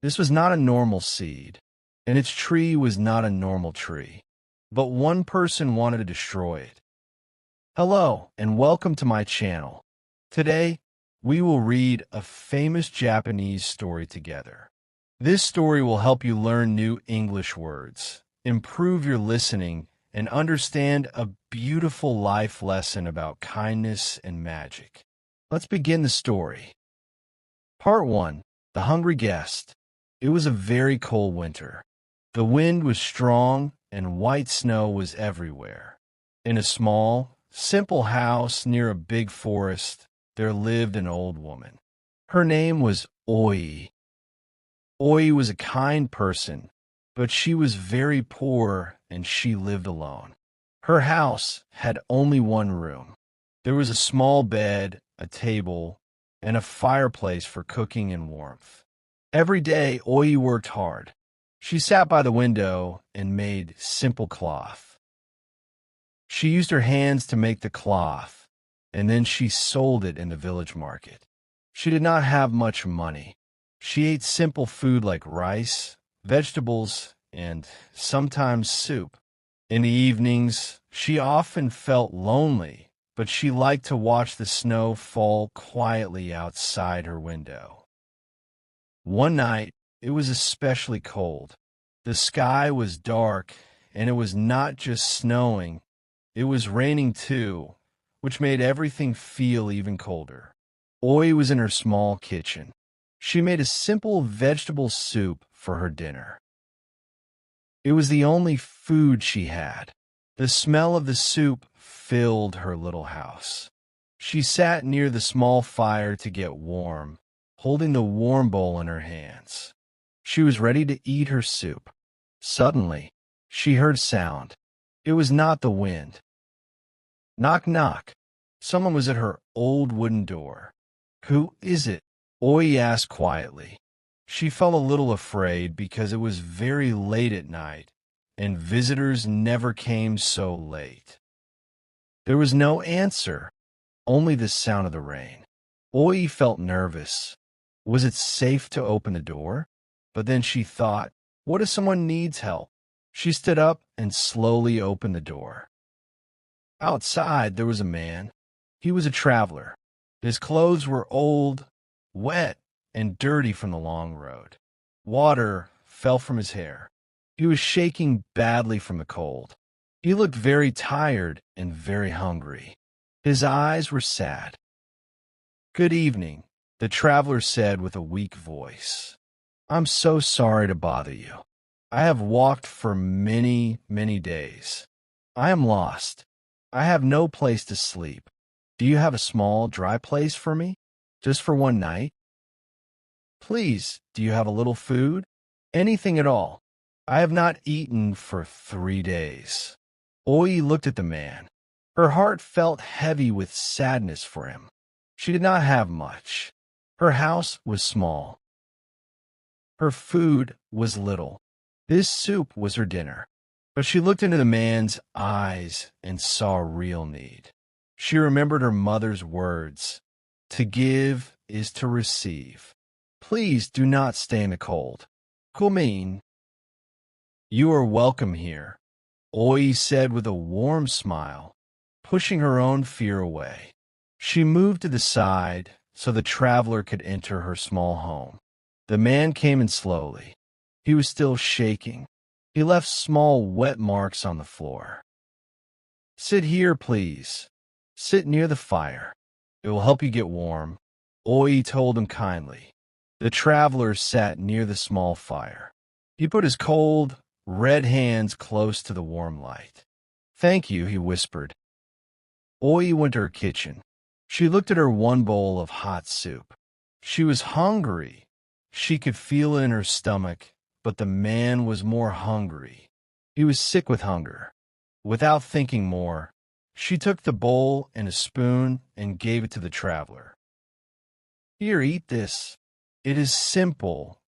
This was not a normal seed, and its tree was not a normal tree, but one person wanted to destroy it. Hello, and welcome to my channel. Today, we will read a famous Japanese story together. This story will help you learn new English words, improve your listening, and understand a beautiful life lesson about kindness and magic. Let's begin the story. Part 1. The Hungry Guest. It was a very cold winter. The wind was strong, and white snow was everywhere. In a small, simple house near a big forest, there lived an old woman. Her name was Oi. Oi was a kind person, but she was very poor and she lived alone. Her house had only one room. There was a small bed, a table, and a fireplace for cooking and warmth. Every day, Oi worked hard. She sat by the window and made simple cloth. She used her hands to make the cloth, and then she sold it in the village market. She did not have much money. She ate simple food like rice, vegetables, and sometimes soup. In the evenings, she often felt lonely, but she liked to watch the snow fall quietly outside her window. One night, it was especially cold. The sky was dark, and it was not just snowing, it was raining too, which made everything feel even colder. Oi was in her small kitchen. She made a simple vegetable soup for her dinner. It was the only food she had. The smell of the soup filled her little house. She sat near the small fire to get warm, holding the warm bowl in her hands. She was ready to eat her soup. Suddenly, she heard sound. It was not the wind. Knock, knock. Someone was at her old wooden door. Who is it? Oi asked quietly. She felt a little afraid because it was very late at night, and visitors never came so late. There was no answer, only the sound of the rain. Oi felt nervous. Was it safe to open the door? But then she thought, what if someone needs help? She stood up and slowly opened the door. Outside, there was a man. He was a traveler. His clothes were old, wet, and dirty from the long road. Water fell from his hair. He was shaking badly from the cold. He looked very tired and very hungry. His eyes were sad. "Good evening," the traveler said with a weak voice. "I'm so sorry to bother you. I have walked for many, many days. I am lost. I have no place to sleep. Do you have a small, dry place for me? Just for one night? Please, do you have a little food? Anything at all. I have not eaten for 3 days." Oi looked at the man. Her heart felt heavy with sadness for him. She did not have much. Her house was small. Her food was little. This soup was her dinner. But she looked into the man's eyes and saw real need. She remembered her mother's words, "To give is to receive. Please do not stay in the cold. Kumin, you are welcome here," Oi said with a warm smile, pushing her own fear away. She moved to the side so the traveler could enter her small home. The man came in slowly. He was still shaking. He left small wet marks on the floor. "Sit here, please. Sit near the fire. It will help you get warm," Oi told him kindly. The traveler sat near the small fire. He put his cold, red hands close to the warm light. "Thank you," he whispered. Oi went to her kitchen. She looked at her one bowl of hot soup. She was hungry. She could feel it in her stomach, but the man was more hungry. He was sick with hunger. Without thinking more, she took the bowl and a spoon and gave it to the traveler. "Here, eat this. It is simple,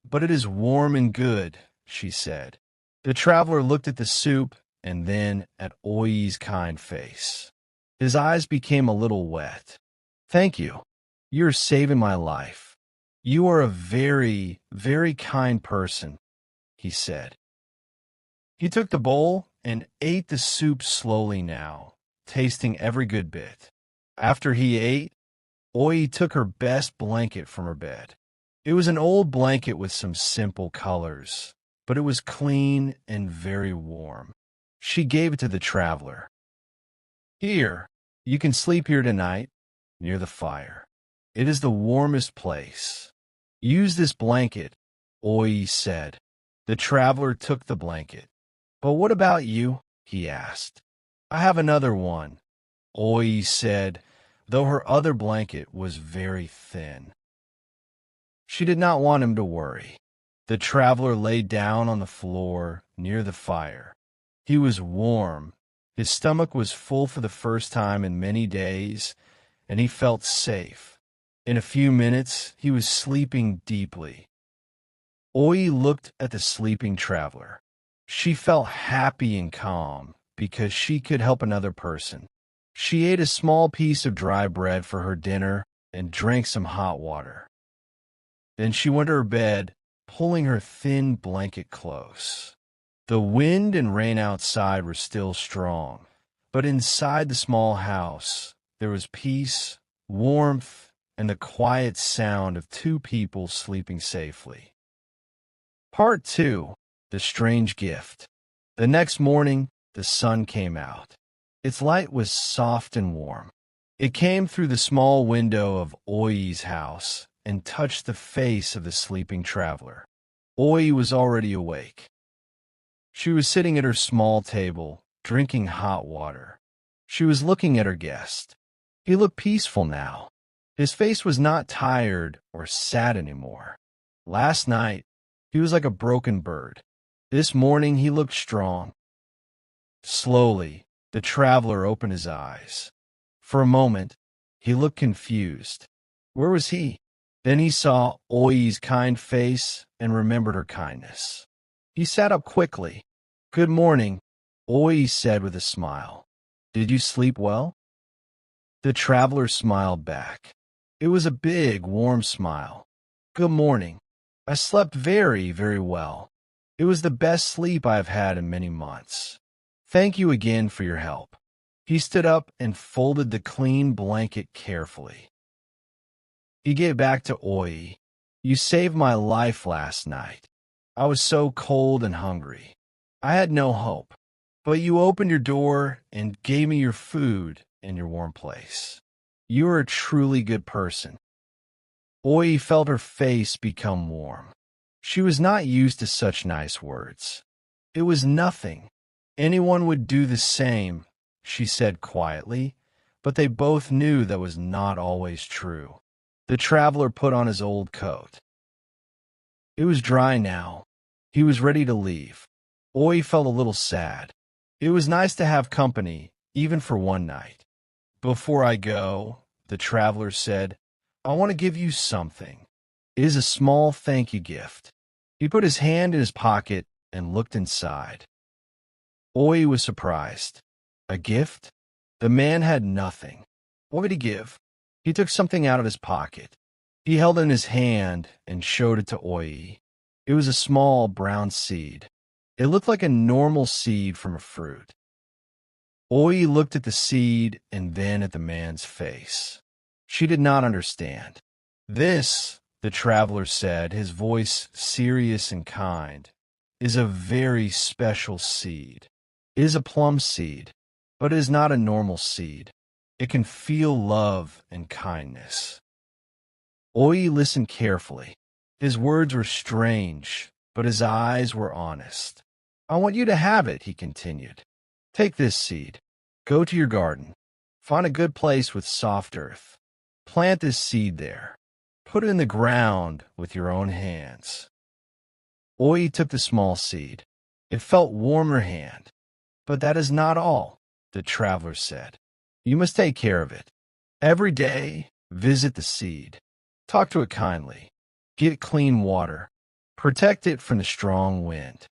but it is warm and good," she said. The traveler looked at the soup and then at Oi's kind face. His eyes became a little wet. "Thank you. You're saving my life. You are a very, very kind person, he said. He took the bowl and ate the soup slowly now, tasting every good bit. After he ate, Oi took her best blanket from her bed. It was an old blanket with some simple colors, but it was clean and very warm. She gave it to the traveler. Here, you can sleep here tonight, near the fire. It is the warmest place. Use this blanket, Oi said. The traveler took the blanket. But what about you? He asked. I have another one, Oi said, though her other blanket was very thin. She did not want him to worry. The traveler lay down on the floor near the fire. He was warm. His stomach was full for the first time in many days, and he felt safe. In a few minutes, he was sleeping deeply. Oi looked at the sleeping traveler. She felt happy and calm because she could help another person. She ate a small piece of dry bread for her dinner and drank some hot water. Then she went to her bed, pulling her thin blanket close. The wind and rain outside were still strong, but inside the small house, there was peace, warmth, and the quiet sound of two people sleeping safely. Part 2. The Strange Gift. The next morning, the sun came out. Its light was soft and warm. It came through the small window of Oi's house and touched the face of the sleeping traveler. Oi was already awake. She was sitting at her small table, drinking hot water. She was looking at her guest. He looked peaceful now. His face was not tired or sad anymore. Last night, he was like a broken bird. This morning, he looked strong. Slowly, the traveler opened his eyes. For a moment, he looked confused. Where was he? Then he saw Oi's kind face and remembered her kindness. He sat up quickly. Good morning, Oi said with a smile. Did you sleep well? The traveler smiled back. It was a big, warm smile. Good morning. I slept very, very well. It was the best sleep I have had in many months. Thank you again for your help. He stood up and folded the clean blanket carefully. He gave back to Oi. You saved my life last night. I was so cold and hungry. I had no hope, but you opened your door and gave me your food and your warm place. You are a truly good person. Oi felt her face become warm. She was not used to such nice words. It was nothing. Anyone would do the same, she said quietly, but they both knew that was not always true. The traveler put on his old coat. It was dry now. He was ready to leave. Oi felt a little sad. It was nice to have company, even for one night. Before I go, the traveler said, I want to give you something. It is a small thank you gift. He put his hand in his pocket and looked inside. Oi was surprised. A gift? The man had nothing. What would he give? He took something out of his pocket. He held it in his hand and showed it to Oi. It was a small brown seed. It looked like a normal seed from a fruit. Oi looked at the seed and then at the man's face. She did not understand. This, the traveler said, his voice serious and kind, is a very special seed. It is a plum seed, but it is not a normal seed. It can feel love and kindness. Oi listened carefully. His words were strange, but his eyes were honest. I want you to have it, he continued. Take this seed. Go to your garden. Find a good place with soft earth. Plant this seed there. Put it in the ground with your own hands. Oi took the small seed. It felt warm in her hand. But that is not all, the traveler said. You must take care of it. Every day, visit the seed. Talk to it kindly. Give it clean water. Protect it from the strong wind.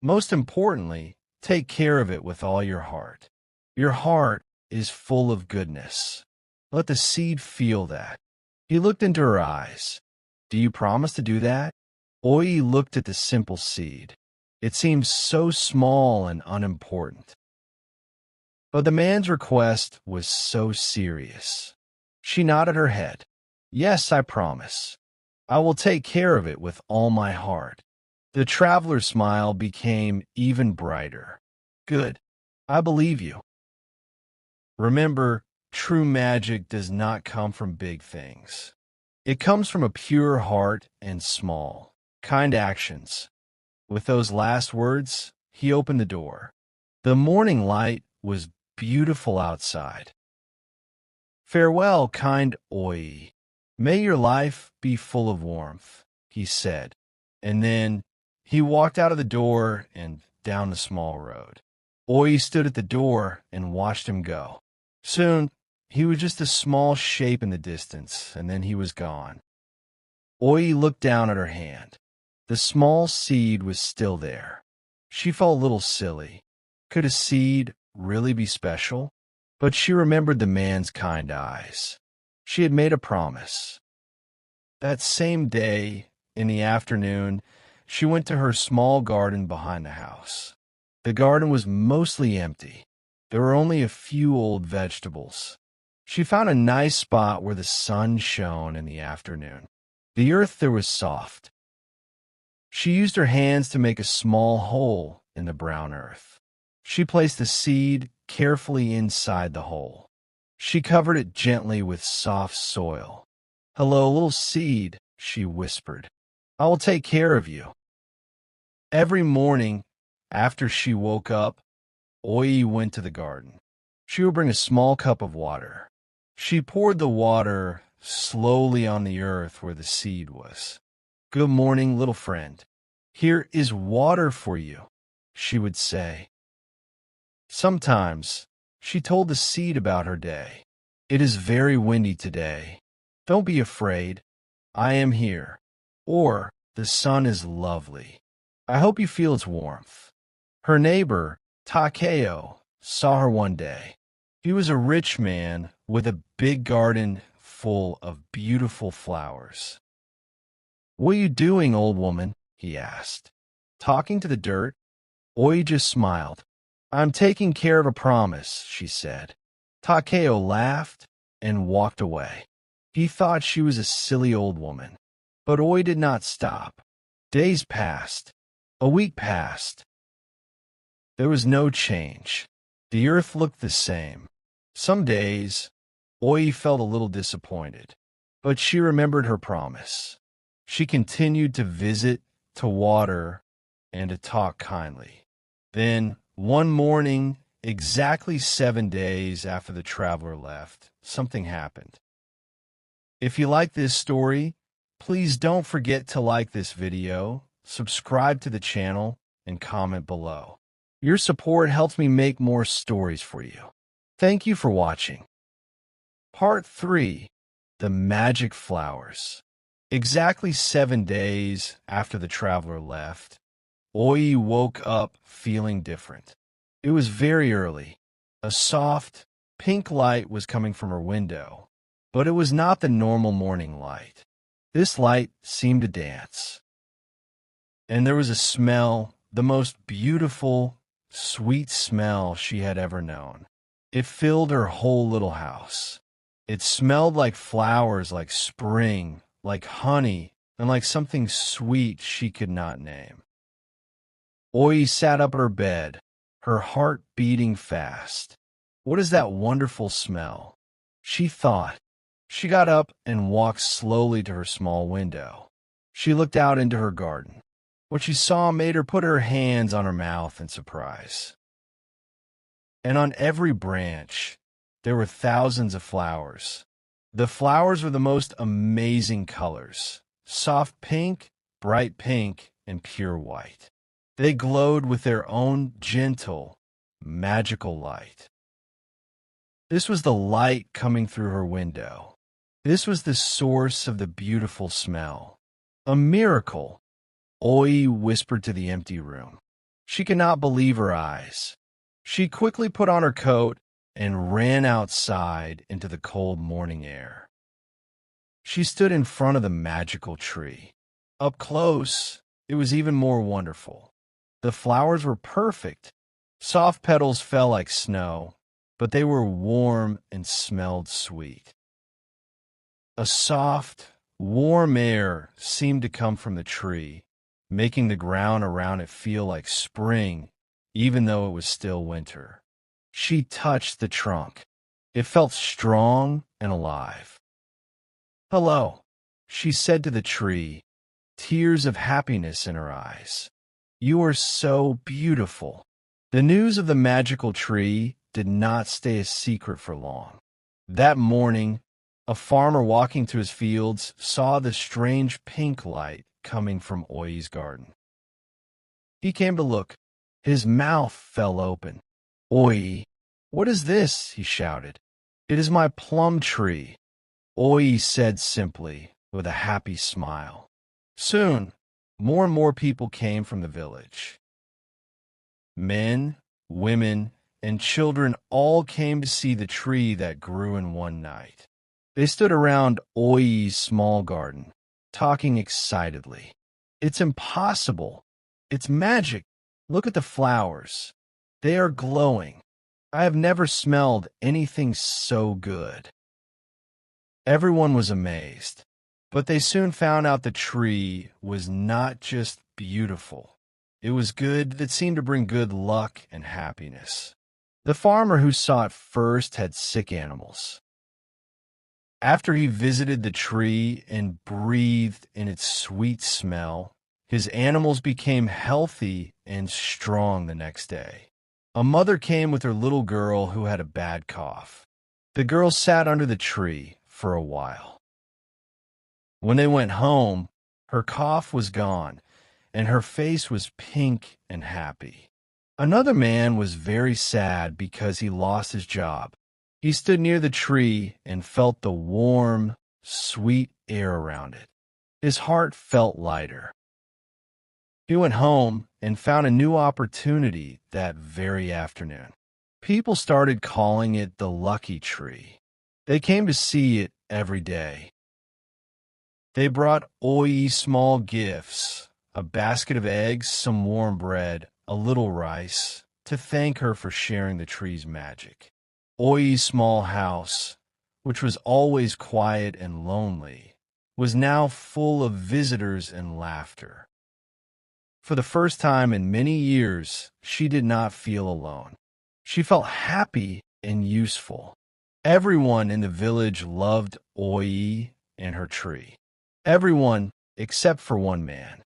Most importantly, take care of it with all your heart. Your heart is full of goodness. Let the seed feel that. He looked into her eyes. Do you promise to do that? Oi looked at the simple seed. It seemed so small and unimportant. But the man's request was so serious. She nodded her head. Yes, I promise. I will take care of it with all my heart. The traveler's smile became even brighter. Good. I believe you. Remember, true magic does not come from big things. It comes from a pure heart and small, kind actions. With those last words, he opened the door. The morning light was beautiful outside. Farewell, kind Oi. May your life be full of warmth, he said. And then he walked out of the door and down the small road. Oi stood at the door and watched him go. Soon, he was just a small shape in the distance, and then he was gone. Oi looked down at her hand. The small seed was still there. She felt a little silly. Could a seed really be special? But she remembered the man's kind eyes. She had made a promise. That same day, in the afternoon, she went to her small garden behind the house. The garden was mostly empty. There were only a few old vegetables. She found a nice spot where the sun shone in the afternoon. The earth there was soft. She used her hands to make a small hole in the brown earth. She placed the seed carefully inside the hole. She covered it gently with soft soil. Hello, little seed, she whispered. I will take care of you. Every morning, after she woke up, Oi went to the garden. She would bring a small cup of water. She poured the water slowly on the earth where the seed was. Good morning, little friend. Here is water for you, she would say. Sometimes, she told the seed about her day. It is very windy today. Don't be afraid. I am here. Or, the sun is lovely. I hope you feel its warmth. Her neighbor, Takeo, saw her one day. He was a rich man with a big garden full of beautiful flowers. What are you doing, old woman? He asked. Talking to the dirt? Oi just smiled. I'm taking care of a promise, she said. Takeo laughed and walked away. He thought she was a silly old woman. But Oi did not stop. Days passed. A week passed. There was no change. The earth looked the same. Some days, Oi felt a little disappointed, but she remembered her promise. She continued to visit, to water, and to talk kindly. Then, one morning, exactly 7 days after the traveler left, something happened. If you like this story, please don't forget to like this video, subscribe to the channel, and comment below. Your support helps me make more stories for you. Thank you for watching. Part 3. The Magic Flowers. Exactly 7 days after the traveler left, Oi woke up feeling different. It was very early. A soft, pink light was coming from her window, but it was not the normal morning light. This light seemed to dance. And there was a smell, the most beautiful, sweet smell she had ever known. It filled her whole little house. It smelled like flowers, like spring, like honey, and like something sweet she could not name. Oi sat up at her bed, her heart beating fast. What is that wonderful smell? She thought. She got up and walked slowly to her small window. She looked out into her garden. What she saw made her put her hands on her mouth in surprise. And on every branch, there were thousands of flowers. The flowers were the most amazing colors, soft pink, bright pink, and pure white. They glowed with their own gentle, magical light. This was the light coming through her window. This was the source of the beautiful smell. A miracle, Oi whispered to the empty room. She could not believe her eyes. She quickly put on her coat and ran outside into the cold morning air. She stood in front of the magical tree. Up close, it was even more wonderful. The flowers were perfect. Soft petals fell like snow, but they were warm and smelled sweet. A soft, warm air seemed to come from the tree, making the ground around it feel like spring, even though it was still winter. She touched the trunk. It felt strong and alive. "Hello," she said to the tree, tears of happiness in her eyes. "You are so beautiful." The news of the magical tree did not stay a secret for long. That morning, a farmer walking to his fields saw the strange pink light coming from Oi's garden. He came to look. His mouth fell open. "Oi, what is this?" he shouted. "It is my plum tree," Oi said simply, with a happy smile. Soon, more and more people came from the village. Men, women, and children all came to see the tree that grew in one night. They stood around Oi's small garden, talking excitedly. "It's impossible. It's magic. Look at the flowers. They are glowing. I have never smelled anything so good." Everyone was amazed, but they soon found out the tree was not just beautiful. It was good that seemed to bring good luck and happiness. The farmer who saw it first had sick animals. After he visited the tree and breathed in its sweet smell, his animals became healthy and strong the next day. A mother came with her little girl who had a bad cough. The girl sat under the tree for a while. When they went home, her cough was gone, and her face was pink and happy. Another man was very sad because he lost his job. He stood near the tree and felt the warm, sweet air around it. His heart felt lighter. He went home and found a new opportunity that very afternoon. People started calling it the lucky tree. They came to see it every day. They brought Oi small gifts, a basket of eggs, some warm bread, a little rice, to thank her for sharing the tree's magic. Oi's small house, which was always quiet and lonely, was now full of visitors and laughter. For the first time in many years, she did not feel alone. She felt happy and useful. Everyone in the village loved Oi and her tree. Everyone except for one man.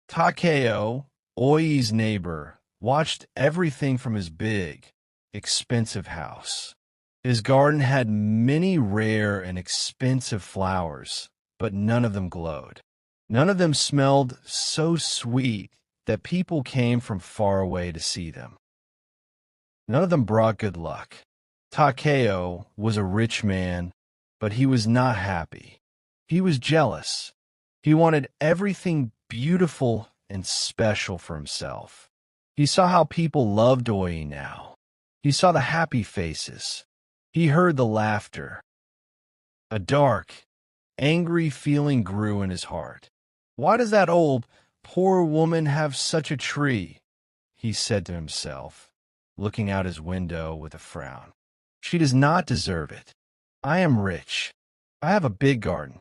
Takeo, Oi's neighbor, watched everything from his big, expensive house. His garden had many rare and expensive flowers, but none of them glowed. None of them smelled so sweet that people came from far away to see them. None of them brought good luck. Takeo was a rich man, but he was not happy. He was jealous. He wanted everything beautiful and special for himself. He saw how people loved Oi now. He saw the happy faces. He heard the laughter. A dark, angry feeling grew in his heart. "Why does that old, poor woman have such a tree?" he said to himself, looking out his window with a frown. "She does not deserve it. I am rich. I have a big garden.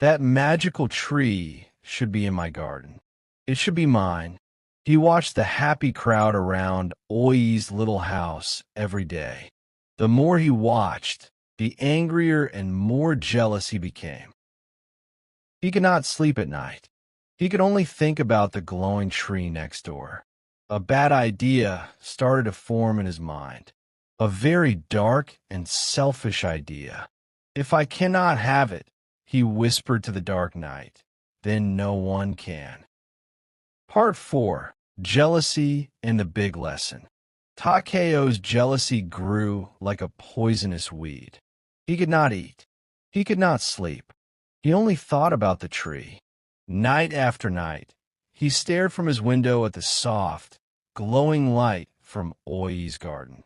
That magical tree should be in my garden. It should be mine." He watched the happy crowd around Oi's little house every day. The more he watched, the angrier and more jealous he became. He could not sleep at night. He could only think about the glowing tree next door. A bad idea started to form in his mind. A very dark and selfish idea. "If I cannot have it," he whispered to the dark night, "then no one can." Part 4. Jealousy and the Big Lesson. Takeo's jealousy grew like a poisonous weed. He could not eat. He could not sleep. He only thought about the tree. Night after night, he stared from his window at the soft, glowing light from Oi's garden.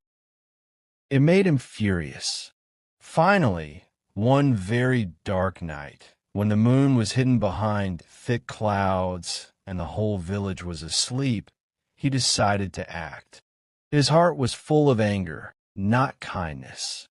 It made him furious. Finally, One very dark night, when the moon was hidden behind thick clouds and the whole village was asleep, he decided to act. His heart was full of anger, not kindness.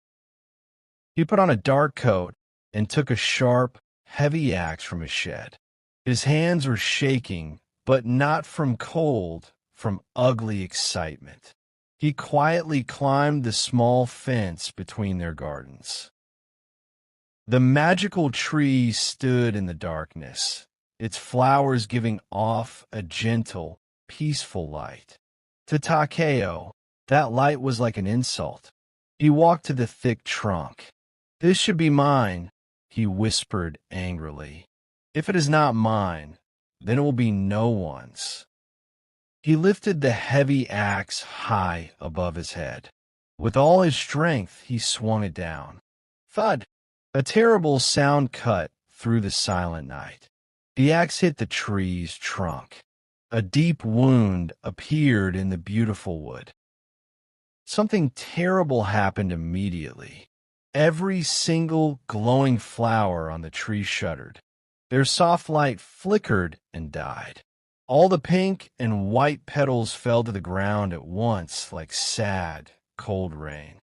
He put on a dark coat and took a sharp, heavy axe from his shed. His hands were shaking, but not from cold, from ugly excitement. He quietly climbed the small fence between their gardens. The magical tree stood in the darkness, its flowers giving off a gentle, peaceful light. To Takeo, that light was like an insult. He walked to the thick trunk. "This should be mine," he whispered angrily. "If it is not mine, then it will be no one's." He lifted the heavy axe high above his head. With all his strength, he swung it down. Thud! A terrible sound cut through the silent night. The axe hit the tree's trunk. A deep wound appeared in the beautiful wood. Something terrible happened immediately. Every single glowing flower on the tree shuddered. Their soft light flickered and died. All the pink and white petals fell to the ground at once like sad, cold rain.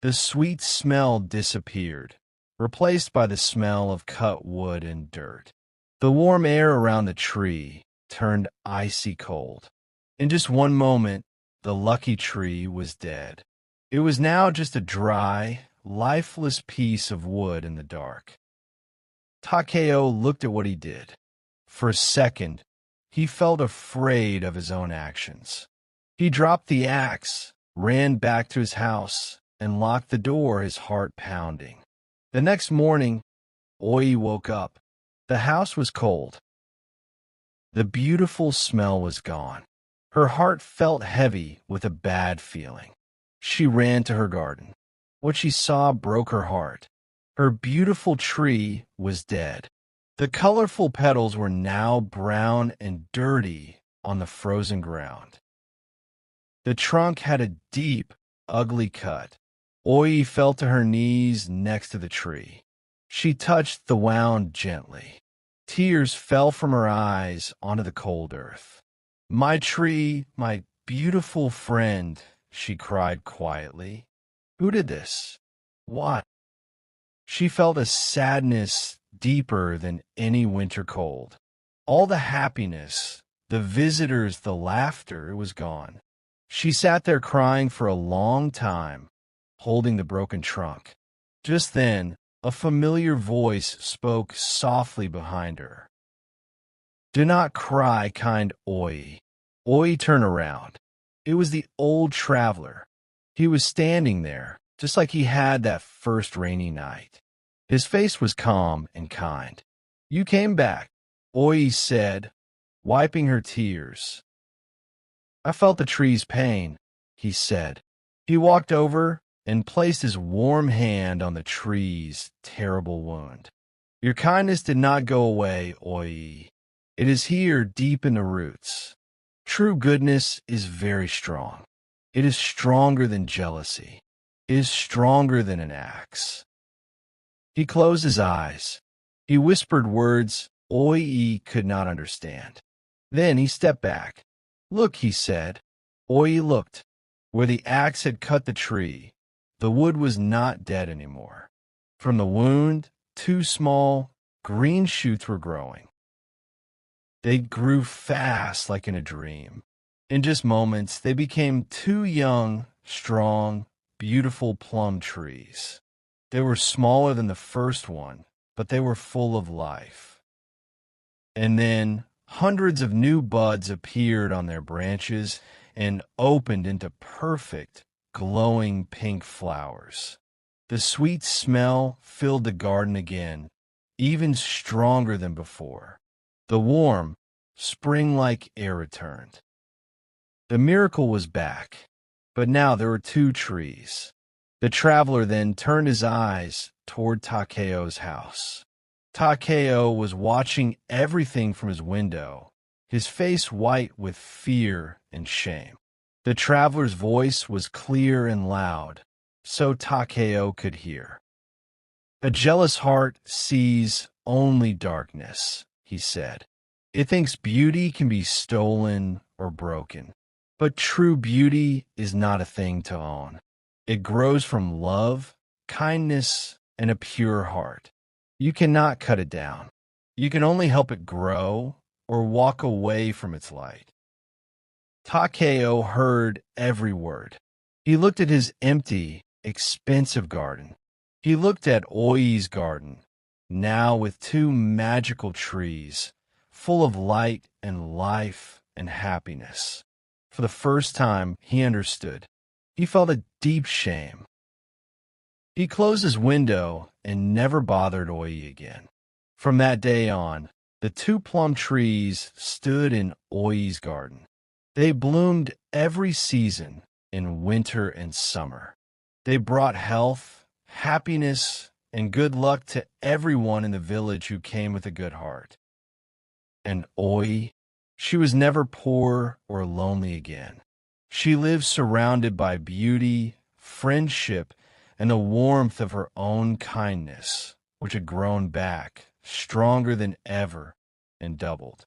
The sweet smell disappeared, replaced by the smell of cut wood and dirt. The warm air around the tree turned icy cold. In just one moment, the lucky tree was dead. It was now just a dry, lifeless piece of wood in the dark. Takeo looked at what he did. For a second, he felt afraid of his own actions. He dropped the axe, ran back to his house, and locked the door, his heart pounding. The next morning, Oi woke up. The house was cold. The beautiful smell was gone. Her heart felt heavy with a bad feeling. She ran to her garden. What she saw broke her heart. Her beautiful tree was dead. The colorful petals were now brown and dirty on the frozen ground. The trunk had a deep, ugly cut. Oi fell to her knees next to the tree. She touched the wound gently. Tears fell from her eyes onto the cold earth. "My tree, my beautiful friend," she cried quietly. "Who did this? Why?" She felt a sadness deeper than any winter cold. All the happiness, the visitors, the laughter, it was gone. She sat there crying for a long time, holding the broken trunk. Just then, a familiar voice spoke softly behind her. "Do not cry, kind Oi." Oi turned around. It was the old traveler. He was standing there, just like he had that first rainy night. His face was calm and kind. "You came back," Oi said, wiping her tears. "I felt the tree's pain," he said. He walked over and placed his warm hand on the tree's terrible wound. "Your kindness did not go away, Oi. It is here deep in the roots. True goodness is very strong. It is stronger than jealousy. It is stronger than an axe." He closed his eyes. He whispered words Oi could not understand. Then he stepped back. "Look," he said. Oi looked. Where the axe had cut the tree, the wood was not dead anymore. From the wound, two small, green shoots were growing. They grew fast like in a dream. In just moments, they became two young, strong, beautiful plum trees. They were smaller than the first one, but they were full of life. And then hundreds of new buds appeared on their branches and opened into perfect, glowing pink flowers. The sweet smell filled the garden again, even stronger than before. The warm, spring-like air returned. The miracle was back, but now there were two trees. The traveler then turned his eyes toward Takeo's house. Takeo was watching everything from his window, his face white with fear and shame. The traveler's voice was clear and loud, so Takeo could hear. A jealous heart sees only darkness, he said. It thinks beauty can be stolen or broken. But true beauty is not a thing to own. It grows from love, kindness, and a pure heart. You cannot cut it down. You can only help it grow or walk away from its light. Takeo heard every word. He looked at his empty, expensive garden. He looked at Oi's garden, now with two magical trees, full of light and life and happiness. For the first time, he understood. He felt a deep shame. He closed his window and never bothered Oi again. From that day on, the two plum trees stood in Oi's garden. They bloomed every season, in winter and summer. They brought health, happiness, and good luck to everyone in the village who came with a good heart. And Oi, she was never poor or lonely again. She lived surrounded by beauty, friendship, and the warmth of her own kindness, which had grown back, stronger than ever, and doubled.